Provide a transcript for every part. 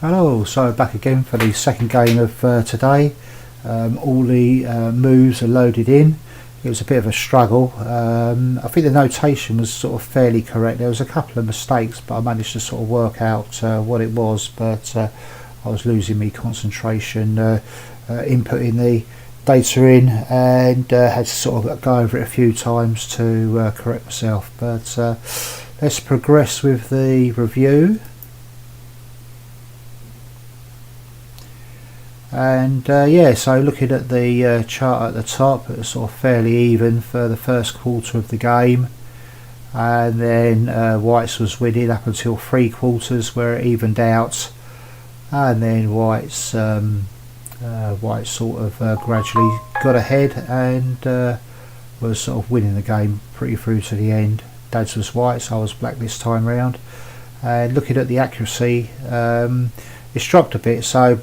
Hello, so back again for the second game of today. All the moves are loaded in. It was a bit of a struggle. I think the notation was sort of fairly correct. There was a couple of mistakes, but I managed to sort of work out what it was. But I was losing me concentration inputting the data in, and had to sort of go over it a few times to correct myself. But let's progress with the review. And yeah, so looking at the chart at the top, it was sort of fairly even for the first quarter of the game, and then White's was winning up until 3/4 where it evened out, and then White's sort of gradually got ahead and was sort of winning the game pretty through to the end. Dad's was White, so I was Black this time round. And looking at the accuracy, it's dropped a bit. So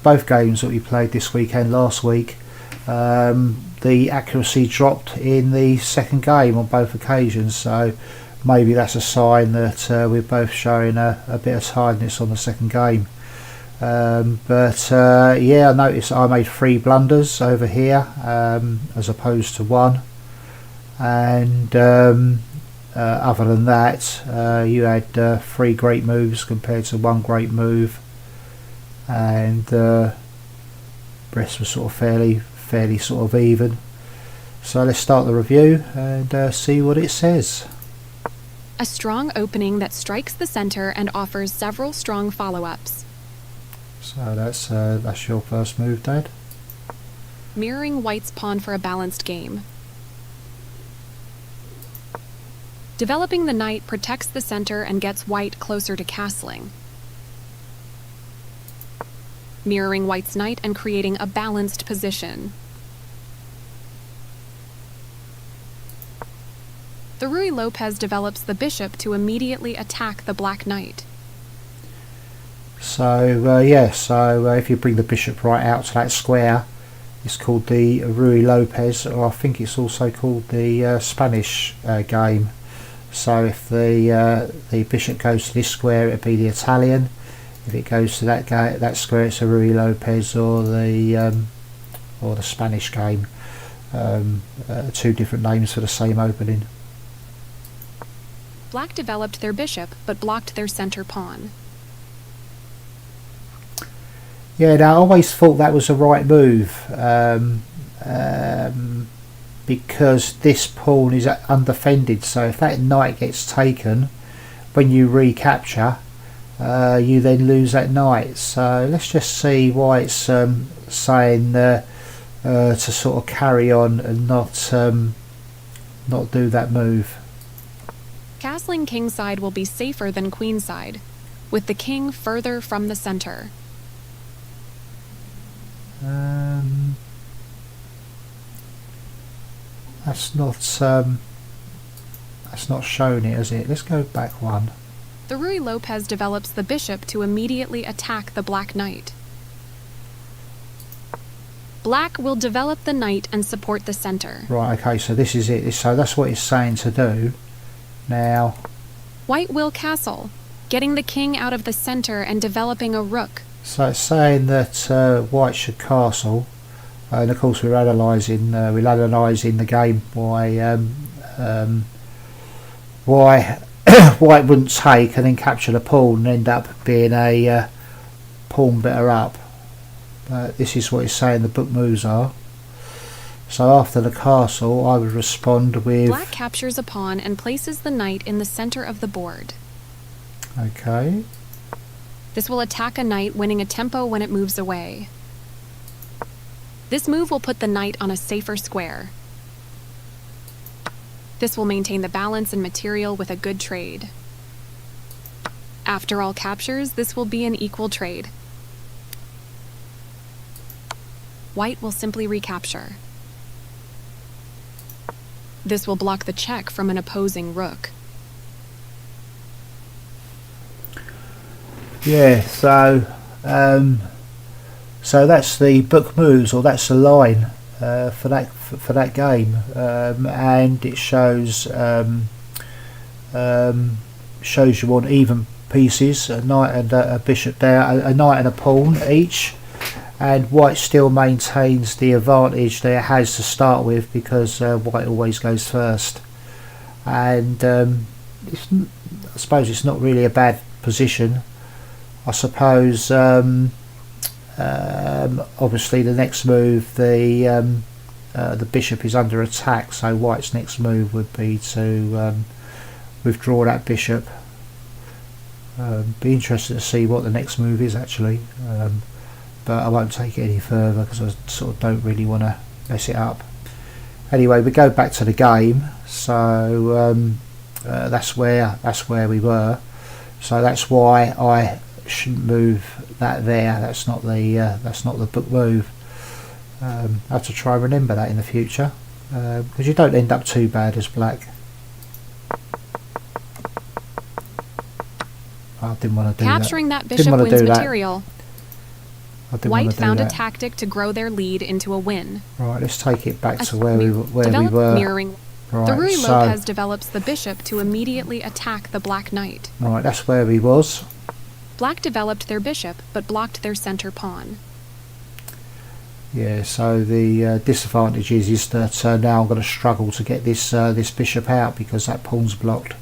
both games that we played this weekend, last week, the accuracy dropped in the second game on both occasions. So maybe that's a sign that we're both showing a bit of tiredness on the second game. But yeah, I noticed I made 3 blunders over here as opposed to 1, and other than that, you had 3 great moves compared to 1 great move, and the rest was sort of fairly sort of even. So let's start the review and see what it says. A strong opening that strikes the center and offers several strong follow-ups. So that's your first move, Dad. Mirroring White's pawn for a balanced game. Developing the knight protects the center and gets White closer to castling. Mirroring White's knight and creating a balanced position. The Ruy Lopez develops the bishop to immediately attack the black knight. So yeah, so if you bring the bishop right out to that square, it's called the Ruy Lopez, or I think it's also called the Spanish game. So if the bishop goes to this square, it'd be the Italian. If it goes to that square, it's a Ruy Lopez or the Spanish game. 2 different names for the same opening. Black developed their bishop, but blocked their center pawn. Yeah, now I always thought that was the right move, because this pawn is undefended. So if that knight gets taken, when you recapture, you then lose that knight. So let's just see why it's saying to sort of carry on and not do that move. Castling kingside will be safer than queenside, with the king further from the center. That's not showing it, is it? Let's go back one. The Ruy Lopez develops the bishop to immediately attack the black knight. Black will develop the knight and support the center. Right, okay, so this is it. So that's what it's saying to do. Now, White will castle, getting the king out of the center and developing a rook. so it's saying that White should castle, and of course we're analysing the game why White wouldn't take and then capture the pawn and end up being a pawn better up. But this is what it's saying the book moves are. So after the castle, I would respond with... Black captures a pawn and places the knight in the center of the board. Okay. This will attack a knight, winning a tempo when it moves away. This move will put the knight on a safer square. This will maintain the balance and material with a good trade. After all captures, this will be an equal trade. White will simply recapture. This will block the check from an opposing rook. Yeah, so that's the book moves, or that's the line for that game, and it shows you want even pieces, a knight and a bishop there, a knight and a pawn each, and white still maintains the advantage that it has to start with because white always goes first. And I suppose it's not really a bad position. I suppose obviously the next move, the bishop is under attack, so white's next move would be to withdraw that bishop. Be interested to see what the next move is actually, but I won't take it any further because I sort of don't really want to mess it up. Anyway, we go back to the game. So that's where we were. So that's why I shouldn't move that there. That's not the book move. I have to try and remember that in the future, because you don't end up too bad as black. I didn't want to do that. Capturing that bishop wins material. White found a that. tactic to grow their lead into a win. Right, let's take it back to where we were. Mirroring. Right, the Ruy so, Lopez develops the bishop to immediately attack the black knight. Right, that's where we was. Black developed their bishop, but blocked their center pawn. Yeah, so the disadvantage is that now I'm going to struggle to get this bishop out because that pawn's blocked.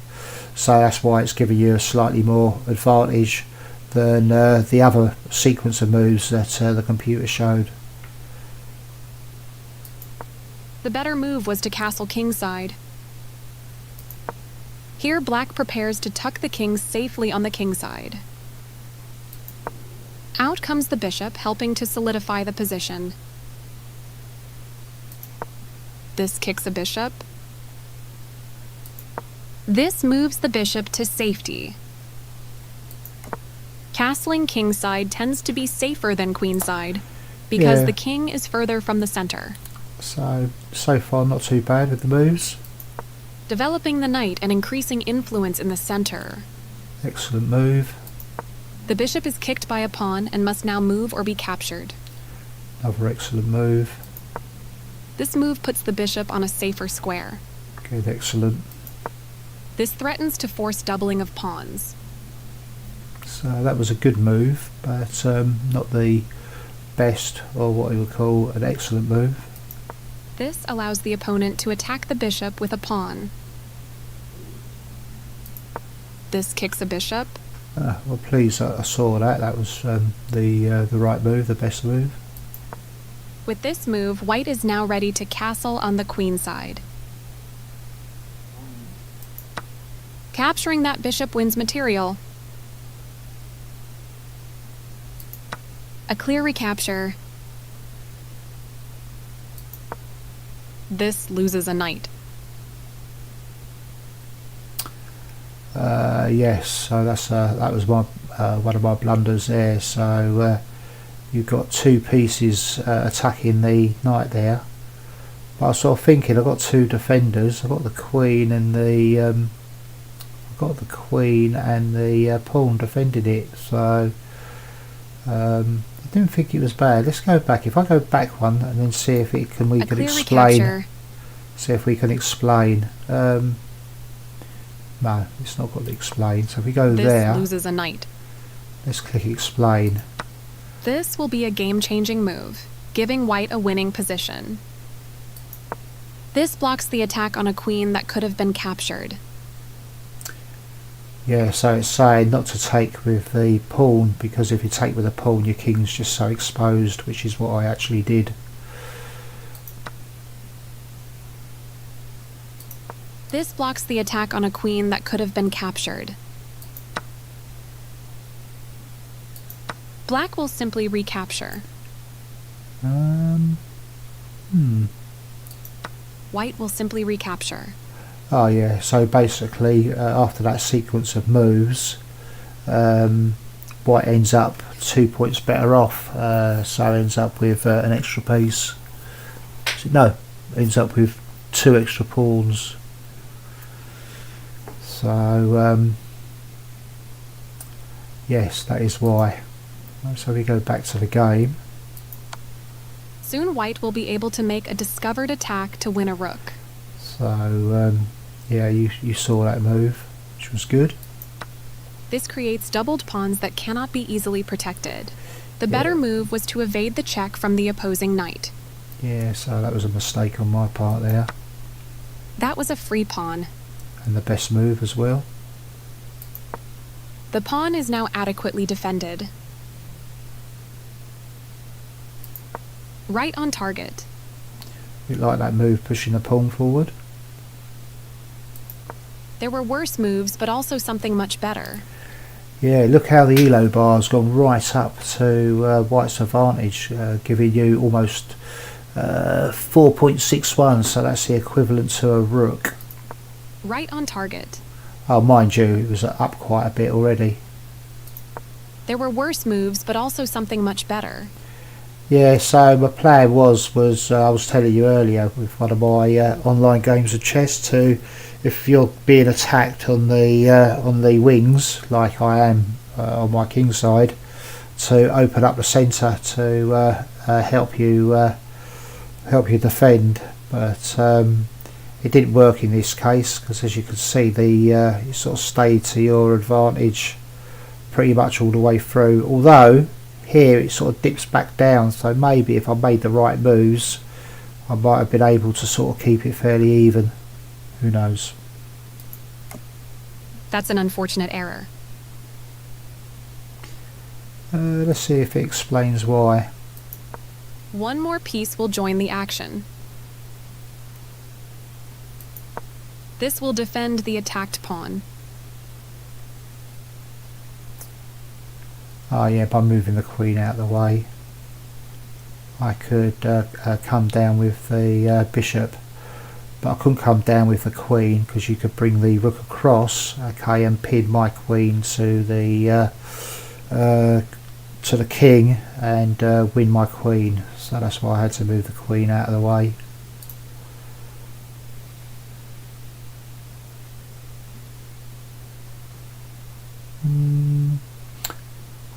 So that's why it's giving you a slightly more advantage than the other sequence of moves that the computer showed. The better move was to castle kingside. Here black prepares to tuck the king safely on the kingside. Out comes the bishop, helping to solidify the position. This kicks a bishop. This moves the bishop to safety. Castling kingside tends to be safer than queenside because the king is further from the center. So far not too bad with the moves. Developing the knight and increasing influence in the center. Excellent move. The bishop is kicked by a pawn and must now move or be captured. Another excellent move. This move puts the bishop on a safer square. Good, excellent. This threatens to force doubling of pawns. So that was a good move, but not the best, or what you would call an excellent move. This allows the opponent to attack the bishop with a pawn. This kicks a bishop. Well, please, I saw that. That was the right move, the best move. With this move, white is now ready to castle on the queen side. Capturing that bishop wins material. A clear recapture. This loses a knight. Yes, so that was my one of my blunders there. So you've got two pieces attacking the knight there. But I was sort of thinking, I've got two defenders. I've got the queen and the pawn defending it. So I didn't think it was bad. Let's go back. If I go back one and then see if we can explain. Recapture. See if we can explain. No, it's not got to explain. So if we go there, this loses a knight. Let's click explain. This will be a game-changing move, giving white a winning position. This blocks the attack on a queen that could have been captured. Yeah, so it's saying not to take with the pawn, because if you take with a pawn your king's just so exposed, which is what I actually did. This blocks the attack on a queen that could have been captured. Black will simply recapture. White will simply recapture. Oh yeah, so basically after that sequence of moves, white ends up 2 points better off, so ends up with an extra piece. No, ends up with 2 extra pawns. So yes, that is why. So we go back to the game. Soon white will be able to make a discovered attack to win a rook. So yeah, you saw that move, which was good. This creates doubled pawns that cannot be easily protected. The better move was to evade the check from the opposing knight. Yeah, so that was a mistake on my part there. That was a free pawn. And the best move as well. The pawn is now adequately defended. Right on target. You like that move, pushing the pawn forward? There were worse moves, but also something much better. Yeah, look how the ELO bar's gone right up to White's advantage, giving you almost 4.61, so that's the equivalent to a rook. Right on target. Oh, mind you, it was up quite a bit already. There were worse moves, but also something much better. Yeah, so my plan was I was telling you earlier with one of my online games of chess, to if you're being attacked on the wings like I am on my king side, to open up the centre to help you defend. But it didn't work in this case, because as you can see, it sort of stayed to your advantage pretty much all the way through. Although here it sort of dips back down, so maybe if I made the right moves I might have been able to sort of keep it fairly even. Who knows? That's an unfortunate error. Let's see if it explains why. One more piece will join the action. This will defend the attacked pawn. Oh yeah, by moving the queen out of the way I could come down with the bishop, but I couldn't come down with the queen, because you could bring the rook across, okay, and pin my queen to the king and win my queen. So that's why I had to move the queen out of the way.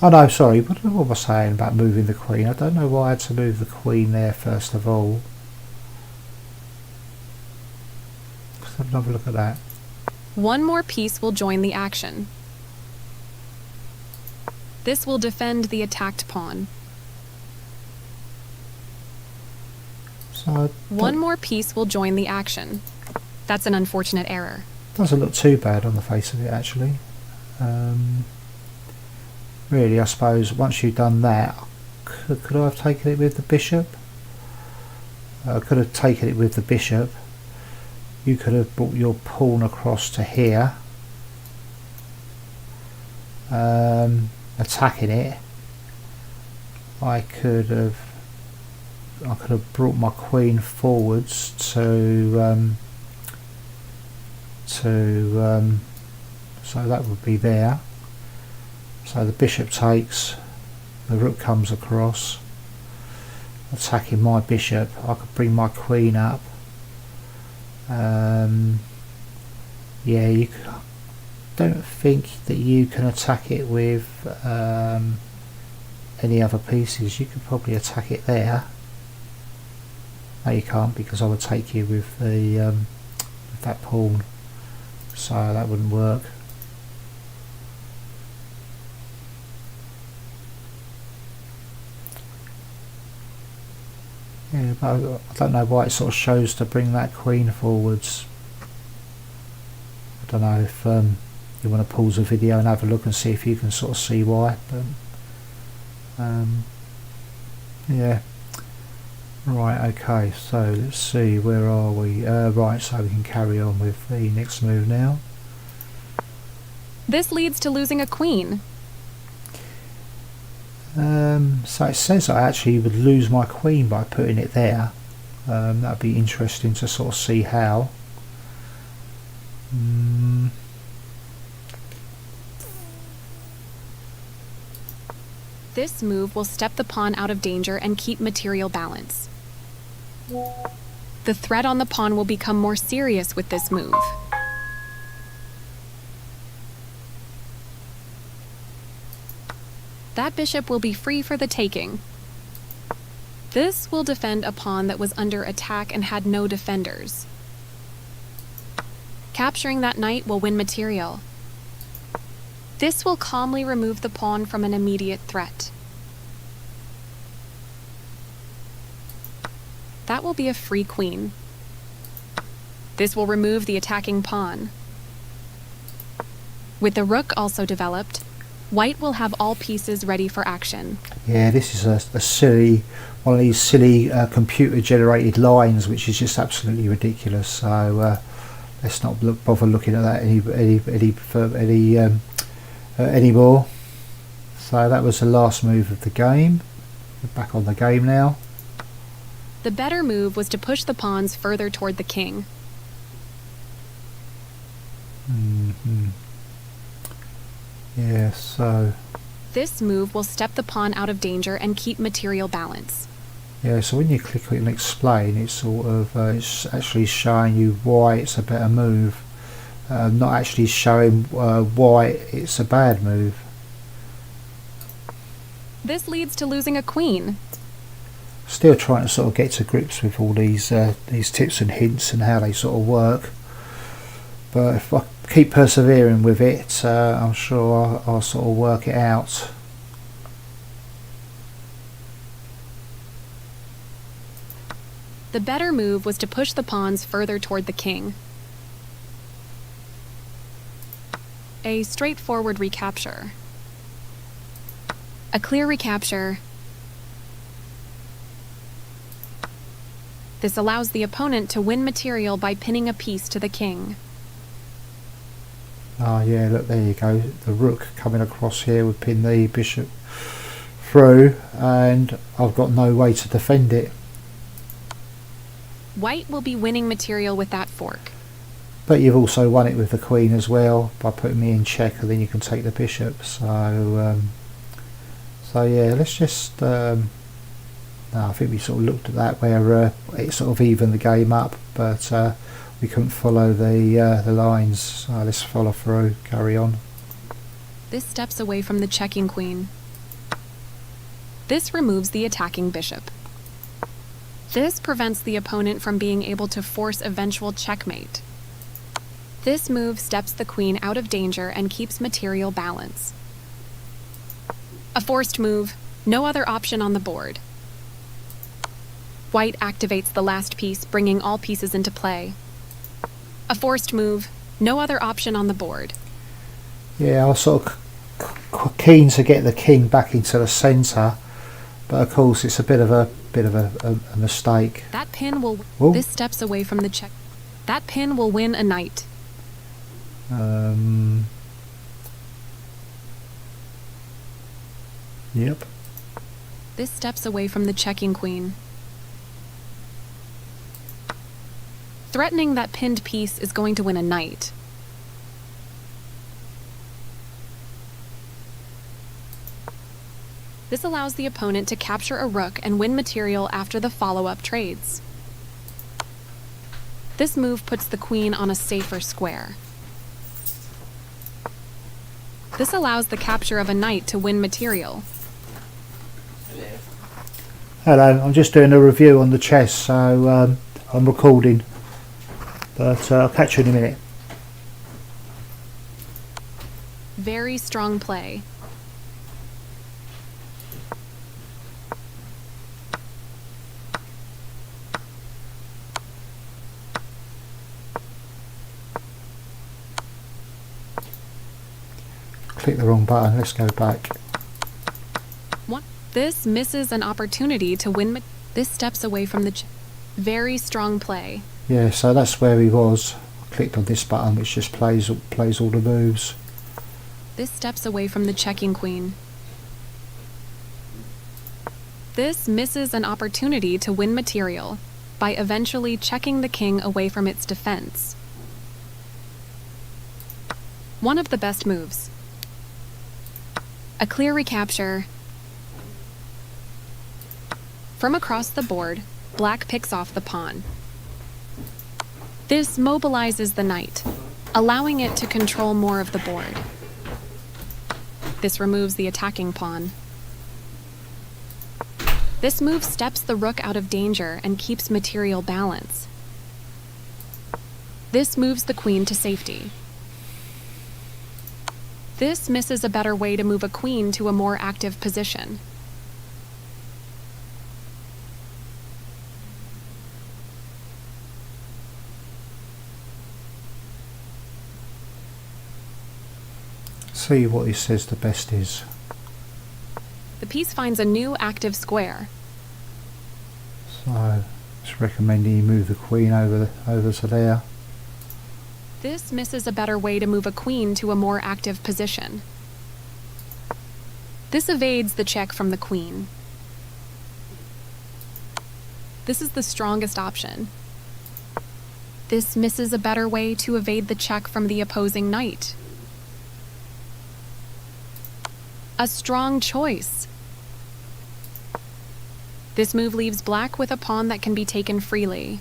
Oh no, sorry, what was I saying about moving the queen? I don't know why I had to move the queen there first of all. Let's have another look at that. One more piece will join the action. This will defend the attacked pawn. So one more piece will join the action. That's an unfortunate error. Doesn't look too bad on the face of it, actually. Really, I suppose once you've done that, could I have taken it with the bishop? I could have taken it with the bishop. You could have brought your pawn across to here, attacking it. I could have brought my queen forwards so that would be there. So the bishop takes, the rook comes across, attacking my bishop. I could bring my queen up. Yeah, don't think that you can attack it with any other pieces. You could probably attack it there. No, you can't, because I would take you with the with that pawn, so that wouldn't work. Yeah, but I don't know why it sort of shows to bring that queen forwards. I don't know if you want to pause the video and have a look and see if you can sort of see why. But yeah, right, okay, so let's see, where are we? Right, so we can carry on with the next move now. This leads to losing a queen. So it says I actually would lose my queen by putting it there. That'd be interesting to sort of see how. This move will step the pawn out of danger and keep material balance. The threat on the pawn will become more serious with this move. That bishop will be free for the taking. This will defend a pawn that was under attack and had no defenders. Capturing that knight will win material. This will calmly remove the pawn from an immediate threat. That will be a free queen. This will remove the attacking pawn. With the rook also developed, white will have all pieces ready for action. Yeah, this is a silly, one of these silly computer-generated lines, which is just absolutely ridiculous. So let's not bother looking at that anymore. So that was the last move of the game. We're back on the game now. The better move was to push the pawns further toward the king. Yeah, so... This move will step the pawn out of danger and keep material balance. Yeah, so when you click and explain, it's sort of it's actually showing you why it's a better move, not actually showing why it's a bad move. This leads to losing a queen. Still trying to sort of get to grips with all these tips and hints and how they sort of work. But if I keep persevering with it, I'm sure I'll sort of work it out. The better move was to push the pawns further toward the king. A straightforward recapture. A clear recapture. This allows the opponent to win material by pinning a piece to the king. Ah, yeah, look, there you go. The rook coming across here would pin the bishop through, and I've got no way to defend it. White will be winning material with that fork. But you've also won it with the queen as well by putting me in check, and then you can take the bishop. So yeah, let's just. No, I think we sort of looked at that where it sort of evened the game up, but we couldn't follow the lines. So let's follow through. Carry on. This steps away from the checking queen. This removes the attacking bishop. This prevents the opponent from being able to force eventual checkmate. This move steps the queen out of danger and keeps material balance. A forced move, no other option on the board. White activates the last piece, bringing all pieces into play. A forced move, no other option on the board. Yeah, I was sort of keen to get the king back into the centre, but of course it's a bit of a mistake. That pin will. Ooh. This steps away from the check. That pin will win a knight. Yep. This steps away from the checking queen. Threatening that pinned piece is going to win a knight. This allows the opponent to capture a rook and win material after the follow-up trades. This move puts the queen on a safer square. This allows the capture of a knight to win material. Hello, I'm just doing a review on the chess, so I'm recording. But I'll catch you in a minute. Very strong play. Click the wrong button, let's go back. This misses an opportunity to win. This steps away from the very strong play. Yeah, so that's where he was. I clicked on this button, which just plays all the moves. This steps away from the checking queen. This misses an opportunity to win material by eventually checking the king away from its defense. One of the best moves. A clear recapture. From across the board, black picks off the pawn. This mobilizes the knight, allowing it to control more of the board. This removes the attacking pawn. This move steps the rook out of danger and keeps material balance. This moves the queen to safety. This misses a better way to move a queen to a more active position. See what he says the best is. The piece finds a new active square. So it's recommending you move the queen over to there. This misses a better way to move a queen to a more active position. This evades the check from the queen. This is the strongest option. This misses a better way to evade the check from the opposing knight. A strong choice. This move leaves black with a pawn that can be taken freely.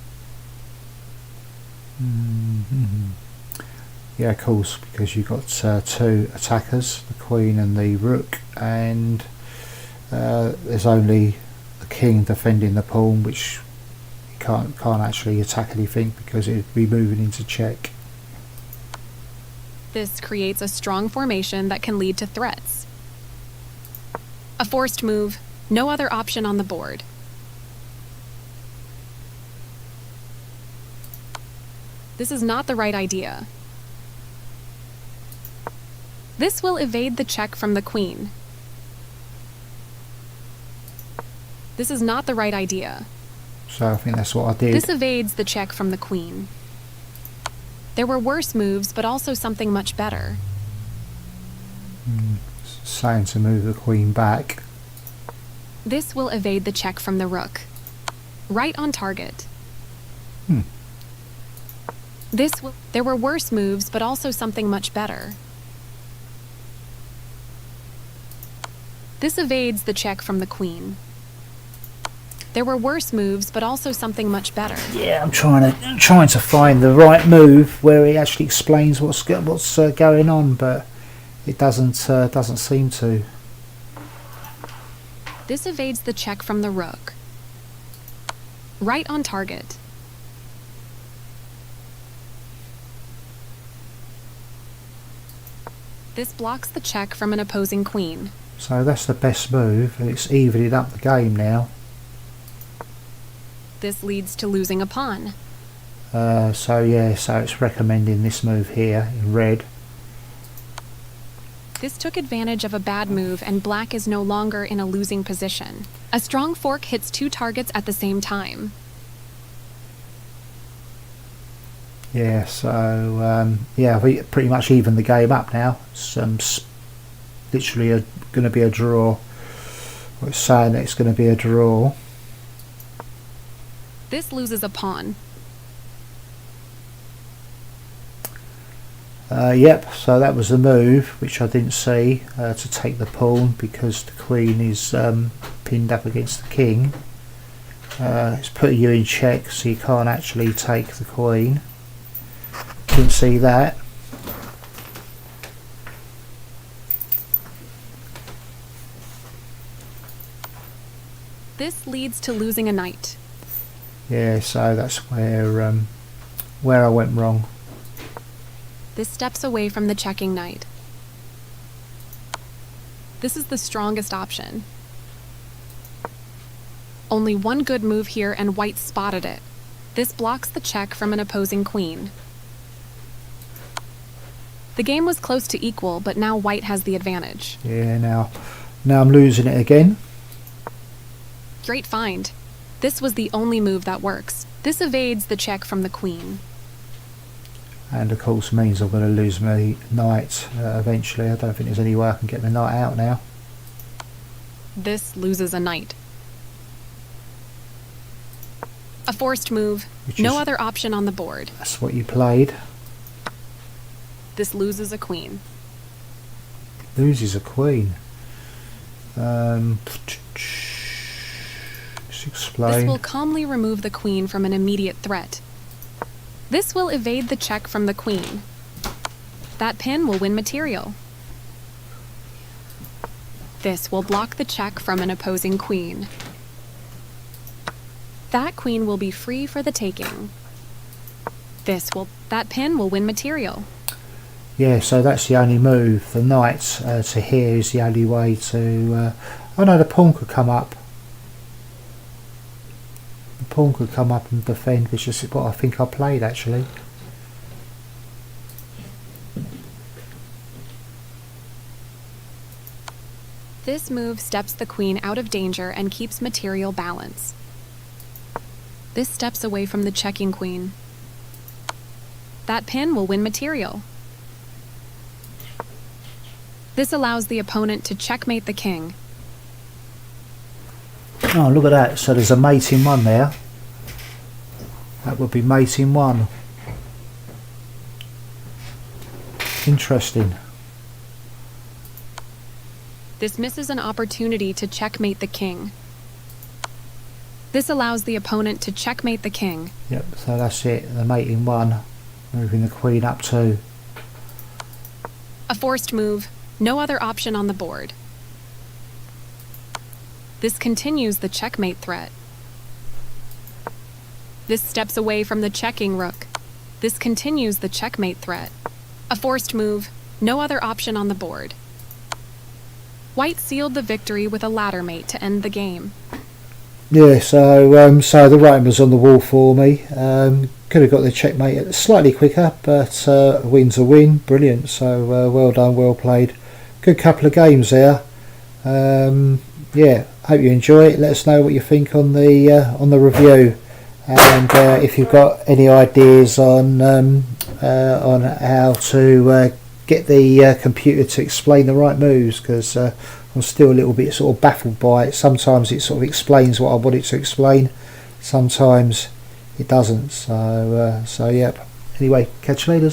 Yeah, of course, because you've got two attackers, the queen and the rook, and there's only the king defending the pawn, which you can't actually attack anything because it would be moving into check. This creates a strong formation that can lead to threats. A forced move, no other option on the board. This is not the right idea. This will evade the check from the queen. This is not the right idea. So I think that's what I did. This evades the check from the queen. There were worse moves, but also something much better. Saying to move the queen back. This will evade the check from the rook. Right on target. There were worse moves, but also something much better. This evades the check from the queen. There were worse moves, but also something much better. Yeah, I'm trying to find the right move where he actually explains what's going on, but it doesn't seem to. This evades the check from the rook. Right on target. This blocks the check from an opposing queen. So that's the best move, and it's evening up the game now. This leads to losing a pawn. So it's recommending this move here in red. This took advantage of a bad move, and black is no longer in a losing position. A strong fork hits two targets at the same time. Yeah, so we pretty much even the game up now. It's literally going to be a draw. It's saying that it's going to be a draw. This loses a pawn. Yep, so that was the move, which I didn't see, to take the pawn because the queen is pinned up against the king. It's putting you in check, so you can't actually take the queen. Didn't see that. This leads to losing a knight. Yeah, so that's where I went wrong. This steps away from the checking knight. This is the strongest option. Only one good move here, and white spotted it. This blocks the check from an opposing queen. The game was close to equal, but now white has the advantage. Yeah, now I'm losing it again. Great find. This was the only move that works. This evades the check from the queen. And of course means I'm going to lose my knight eventually. I don't think there's any way I can get the knight out now. This loses a knight. A forced move. No other option on the board. That's what you played. This loses a queen. Loses a queen. Let's explain. This will calmly remove the queen from an immediate threat. This will evade the check from the queen. That pin will win material. This will block the check from an opposing queen. That queen will be free for the taking. That pin will win material. yeah, so that's the only move. The knight to here is the only way to... oh no, the pawn could come up. The pawn could come up and defend, which is what I think I played actually. This move steps the queen out of danger and keeps material balance. This steps away from the checking queen. That pin will win material. This allows the opponent to checkmate the king. Oh, look at that. So there's a mate in one there. That would be mate in one. Interesting. This misses an opportunity to checkmate the king. This allows the opponent to checkmate the king. Yep, so that's it. The mate in one. Moving the queen up two. A forced move. No other option on the board. This continues the checkmate threat. This steps away from the checking rook. This continues the checkmate threat. A forced move. No other option on the board. White sealed the victory with a ladder mate to end the game. Yeah, so the writing was on the wall for me. Could have got the checkmate slightly quicker, but a win's a win. Brilliant. So well done, well played. Good couple of games there. Yeah, hope you enjoy it. Let us know what you think on the review, and if you've got any ideas on how to get the computer to explain the right moves, because I'm still a little bit sort of baffled by it. Sometimes it sort of explains what I want it to explain, sometimes it doesn't. So yep. Anyway, catch you later.